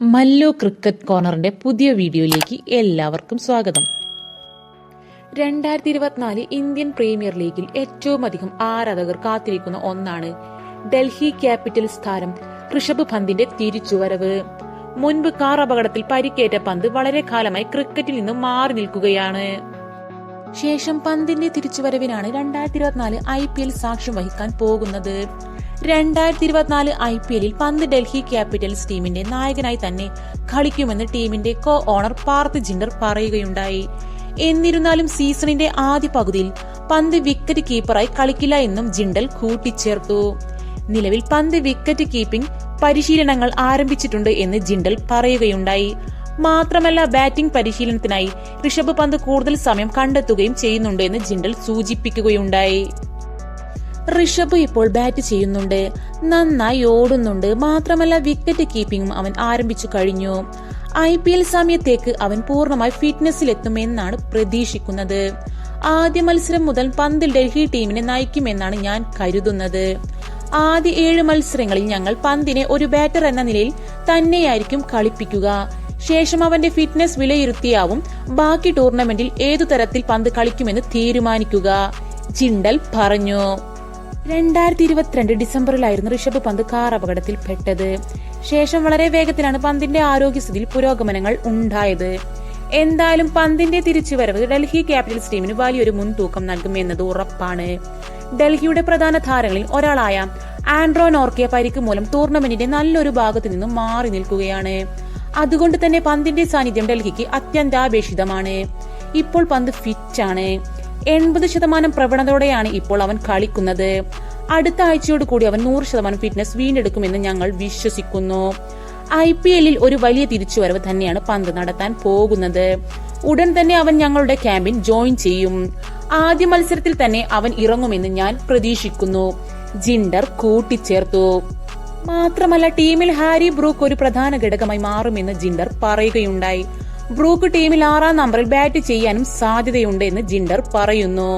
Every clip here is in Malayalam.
മല്ലു ക്രിക്കറ്റ് കോർണറിന്റെ പുതിയ വീഡിയോയിലേക്ക് എല്ലാവർക്കും സ്വാഗതം. 2024 ഇന്ത്യൻ പ്രീമിയർ ലീഗിൽ ഏറ്റവും അധികം ആരാധകർ കാത്തിരിക്കുന്ന ഒന്നാണ് ഡൽഹി ക്യാപിറ്റൽസ് താരം ഋഷഭ് പന്തിന്റെ തിരിച്ചുവരവ്. മുൻപ് കാർ അപകടത്തിൽ പരിക്കേറ്റ പന്ത് വളരെ കാലമായി ക്രിക്കറ്റിൽ നിന്നും മാറി നിൽക്കുകയാണ്. ശേഷം പന്തിന്റെ തിരിച്ചുവരവിനാണ് 2024 IPL സാക്ഷ്യം വഹിക്കാൻ പോകുന്നത്. 2024 IPL പന്ത് ഡൽഹി ക്യാപിറ്റൽസ് ടീമിന്റെ നായകനായി തന്നെ കളിക്കുമെന്ന് ടീമിന്റെ കോ ഓണർ പാർത്ഥ് ജിൻഡർ പറയുകയുണ്ടായി. എന്നിരുന്നാലും സീസണിന്റെ ആദ്യ പകുതിയിൽ പന്ത് വിക്കറ്റ് കീപ്പറായി കളിക്കില്ല എന്നും ജിൻഡൽ കൂട്ടിച്ചേർത്തു. നിലവിൽ പന്ത് വിക്കറ്റ് കീപ്പിംഗ് പരിശീലനങ്ങൾ ആരംഭിച്ചിട്ടുണ്ട് എന്ന് ജിൻഡൽ പറയുകയുണ്ടായി. മാത്രമല്ല, ബാറ്റിംഗ് പരിശീലനത്തിനായി ഋഷഭ് പന്ത് കൂടുതൽ സമയം കണ്ടെത്തുകയും ചെയ്യുന്നുണ്ട് എന്ന് ജിൻഡൽ സൂചിപ്പിക്കുകയുണ്ടായി. ഋഷഭ് ഇപ്പോൾ ബാറ്റ് ചെയ്യുന്നുണ്ട്, നന്നായി ഓടുന്നുണ്ട്, മാത്രമല്ല വിക്കറ്റ് കീപ്പിംഗും അവൻ ആരംഭിച്ചു കഴിഞ്ഞു. IPL സമയത്തേക്ക് അവൻ പൂർണ്ണമായി ഫിറ്റ്നസിലെത്തുമെന്നാണ് പ്രതീക്ഷിക്കുന്നത്. ആദ്യ മത്സരം മുതൽ പന്തിൽ ഡൽഹി ടീമിനെ നയിക്കുമെന്നാണ് ഞാൻ കരുതുന്നത്. ആദ്യ 7 മത്സരങ്ങളിൽ ഞങ്ങൾ പന്തിനെ ഒരു ബാറ്റർ എന്ന നിലയിൽ തന്നെയായിരിക്കും കളിപ്പിക്കുക. ശേഷം അവന്റെ ഫിറ്റ്നസ് വിലയിരുത്തിയാവും ബാക്കി ടൂർണമെന്റിൽ ഏതു തരത്തിൽ പന്ത് കളിക്കുമെന്ന് തീരുമാനിക്കുക, ജിൻഡൽ പറഞ്ഞു. 2022 ഡിസംബറിലായിരുന്നു ഋഷഭ് പന്ത് കാർ അപകടത്തിൽ പെട്ടത്. ശേഷം വളരെ വേഗത്തിലാണ് പന്തിന്റെ ആരോഗ്യസ്ഥിതിയിൽ പുരോഗമനങ്ങൾ ഉണ്ടായത്. എന്തായാലും പന്തിന്റെ തിരിച്ചുവരവ് ഡൽഹി ക്യാപിറ്റൽസ് ടീമിന് വലിയൊരു മുൻതൂക്കം നൽകും എന്നത് ഉറപ്പാണ്. ഡൽഹിയുടെ പ്രധാന താരങ്ങളിൽ ഒരാളായ ആൻഡ്രോ നോർക്കിയ പരിക്ക് മൂലം ടൂർണമെന്റിന്റെ നല്ലൊരു ഭാഗത്തു നിന്നും മാറി നിൽക്കുകയാണ്. അതുകൊണ്ട് തന്നെ പന്തിന്റെ സാന്നിധ്യം ഡൽഹിക്ക് അത്യന്താപേക്ഷിതമാണ്. ഇപ്പോൾ പന്ത് ഫിറ്റാണ്. 80% പ്രവണതയോടെയാണ് ഇപ്പോൾ അവൻ കളിക്കുന്നത്. അടുത്ത ആഴ്ചയോട് കൂടി അവൻ 100% ഫിറ്റ്നസ് വീണ്ടെടുക്കുമെന്ന് ഞങ്ങൾ വിശ്വസിക്കുന്നു. IPL ഒരു വലിയ തിരിച്ചുവരവ് തന്നെയാണ് പന്ത് നടത്താൻ പോകുന്നത്. ഉടൻ തന്നെ അവൻ ഞങ്ങളുടെ ക്യാമ്പിൽ ജോയിൻ ചെയ്യും. ആദ്യ മത്സരത്തിൽ തന്നെ അവൻ ഇറങ്ങുമെന്ന് ഞാൻ പ്രതീക്ഷിക്കുന്നു, ജിൻഡർ കൂട്ടിച്ചേർത്തു. മാത്രമല്ല, ടീമിൽ ഹാരി ബ്രൂക്ക് ഒരു പ്രധാന ഘടകമായി മാറുമെന്ന് ജിൻഡർ പറയുകയുണ്ടായി. ബ്രൂക്ക് ടീമിൽ 6ാം നമ്പറിൽ ബാറ്റ് ചെയ്യാനും സാധ്യതയുണ്ട് എന്ന് ജിൻഡർ പറയുന്നു.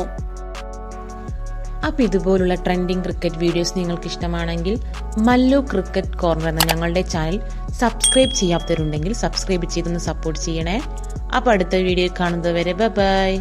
അപ്പൊ ഇതുപോലുള്ള ട്രെൻഡിങ് ക്രിക്കറ്റ് വീഡിയോസ് നിങ്ങൾക്ക് ഇഷ്ടമാണെങ്കിൽ മല്ലു ക്രിക്കറ്റ് കോർണർ എന്ന ഞങ്ങളുടെ ചാനൽ സബ്സ്ക്രൈബ് ചെയ്യാത്തവരുണ്ടെങ്കിൽ സബ്സ്ക്രൈബ് ചെയ്തൊന്ന് സപ്പോർട്ട് ചെയ്യണേ. അപ്പൊ അടുത്ത വീഡിയോ കാണുന്നത് വരെ ബൈ.